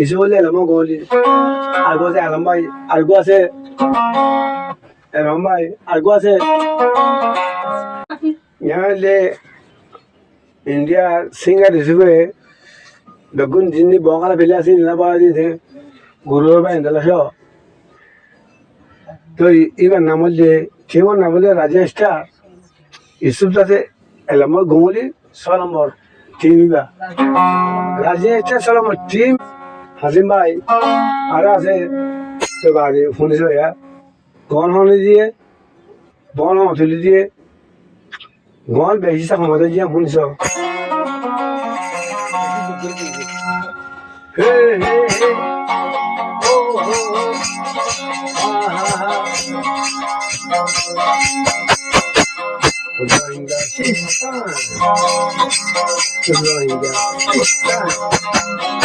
ইসে বলে এলাম গলি আরগো আছে আলম ভাই আরগো আছে এলাম ভাই আরগো আছে ইয়ালে ইন্ডিয়ার সিঙ্গার হিসেবে বেগুন জিন্দি বঙ্গালা ফেলে আসি না পাওয়া দিয়েছে গরুর ভাই ইন্দালাস তো এবার নাম বললে কেমন নাম বললে রাজা স্টার ইসুফ সাথে এলাম ঘুমলি 6 নম্বর টিম ইবা রাজা স্টার 6 নম্বর টিম হাসিম ভাই আর আছে তো বাড়ি শুনিস ভাইয়া গন হনে দিয়ে বন তুলি দিয়ে গন বেশি ক্ষমতা দিয়ে শুনিস হে হে হে ও হো হা হা Rohingya Sistan Rohingya Sistan